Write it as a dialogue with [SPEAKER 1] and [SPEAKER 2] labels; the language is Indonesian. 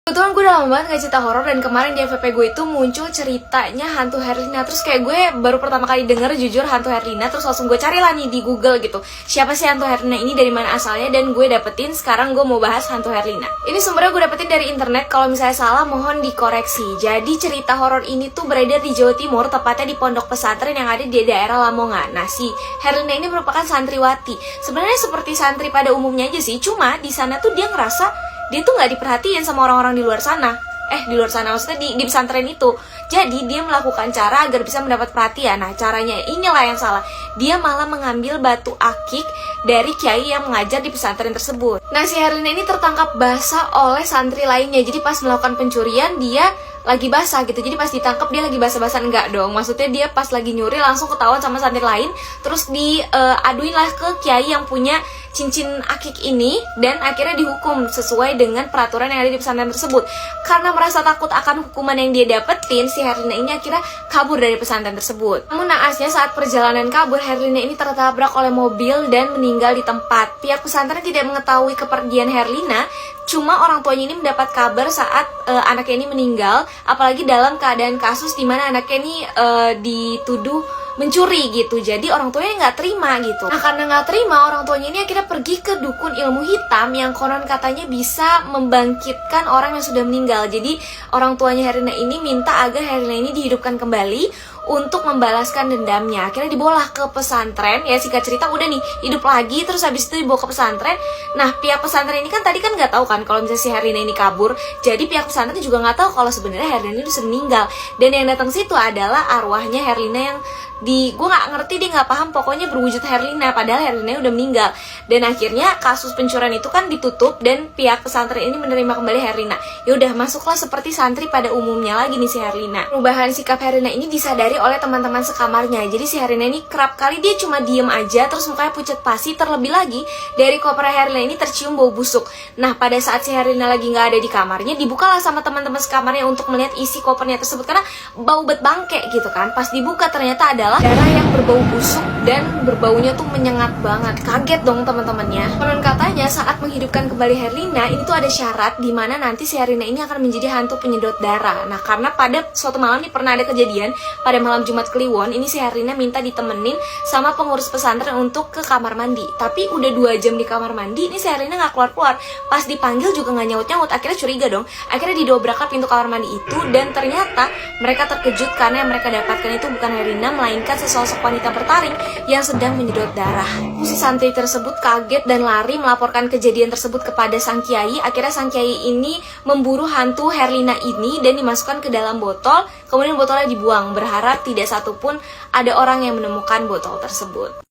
[SPEAKER 1] Kebetulan gue udah lama banget gak cerita horor, dan kemarin di FVP gue itu muncul ceritanya hantu Herlina. Terus kayak gue baru pertama kali denger jujur hantu Herlina, terus langsung gue cari lah nih di Google gitu, siapa sih hantu Herlina ini, dari mana asalnya, dan gue dapetin sekarang gue mau bahas hantu Herlina. Ini sumbernya gue dapetin dari internet, kalau misalnya salah mohon dikoreksi. Jadi cerita horor ini tuh beredar di Jawa Timur, tepatnya di pondok pesantren yang ada di daerah Lamongan. Nah, si Herlina ini merupakan santriwati. Sebenarnya seperti santri pada umumnya aja sih, cuma di sana tuh dia ngerasa dia tuh nggak diperhatiin sama orang-orang di luar sana. Di luar sana maksudnya di pesantren itu. Jadi dia melakukan cara agar bisa mendapat perhatian. Nah, caranya inilah yang salah. Dia malah mengambil batu akik dari kiai yang mengajar di pesantren tersebut. Nah, si Herlina ini tertangkap basah oleh santri lainnya. Jadi pas melakukan pencurian dia lagi basah gitu. Jadi pas ditangkap dia lagi basah-basah, enggak dong. Maksudnya dia pas lagi nyuri langsung ketahuan sama santri lain, terus diaduin lah ke kiai yang punya cincin akik ini, dan akhirnya dihukum sesuai dengan peraturan yang ada di pesantren tersebut. Karena merasa takut akan hukuman yang dia dapetin, si Herlina ini akhirnya kabur dari pesantren tersebut. Namun naasnya saat perjalanan kabur, Herlina ini tertabrak oleh mobil dan meninggal di tempat. Pihak pesantren tidak mengetahui kepergian Herlina, cuma orang tuanya ini mendapat kabar saat anaknya ini meninggal, apalagi dalam keadaan kasus di mana anaknya ini dituduh mencuri gitu. Jadi orang tuanya nggak terima gitu. Nah, karena nggak terima, orang tuanya ini akhirnya pergi ke dukun ilmu hitam yang konon katanya bisa membangkitkan orang yang sudah meninggal. Jadi orang tuanya Herlina ini minta agar Herlina ini dihidupkan kembali untuk membalaskan dendamnya. Akhirnya dibawa ke pesantren, ya singkat cerita udah nih hidup lagi, terus habis itu dibawa ke pesantren. Nah, pihak pesantren ini kan tadi kan nggak tahu kan kalau misalnya si Herlina ini kabur. Jadi pihak pesantren juga nggak tahu kalau sebenarnya Herlina ini sudah meninggal. Dan yang datang situ adalah arwahnya Herlina yang gue nggak ngerti, dia nggak paham, pokoknya berwujud Herlina, padahal Herlina udah meninggal. Dan akhirnya kasus pencurian itu kan ditutup dan pihak pesantren ini menerima kembali Herlina. Ya udah, masuklah seperti santri pada umumnya lagi nih si Herlina. Perubahan sikap Herlina ini disadari oleh teman-teman sekamarnya. Jadi si Herlina ini kerap kali dia cuma diem aja, terus mukanya pucat pasi. Terlebih lagi dari koper Herlina ini tercium bau busuk. Nah, pada saat si Herlina lagi nggak ada di kamarnya, dibukalah sama teman-teman sekamarnya untuk melihat isi kopernya tersebut, karena bau bet bangke gitu kan. Pas dibuka ternyata adalah darah yang berbau busuk dan berbaunya tuh menyengat banget. Kaget dong teman-temannya. Konon katanya saat menghidupkan kembali Herlina ini tuh ada syarat di mana nanti si Herlina ini akan menjadi hantu penyedot darah. Nah, karena pada suatu malam nih pernah ada kejadian pada malam Jumat Kliwon, ini si Herlina minta ditemenin sama pengurus pesantren untuk ke kamar mandi. Tapi udah 2 jam di kamar mandi, ini si Herlina nggak keluar-keluar. Pas dipanggil juga nggak nyaut-nyaut. Akhirnya curiga dong. Akhirnya didobrakkan pintu kamar mandi itu, dan ternyata mereka terkejut karena yang mereka dapatkan itu bukan Herlina, melainkan sesosok wanita bertaring yang sedang menyedot darah. Si santri tersebut kaget dan lari melaporkan kejadian tersebut kepada sang kiai. Akhirnya sang kiai ini memburu hantu Herlina ini dan dimasukkan ke dalam botol, kemudian botolnya dibuang, berharap tidak satupun ada orang yang menemukan botol tersebut.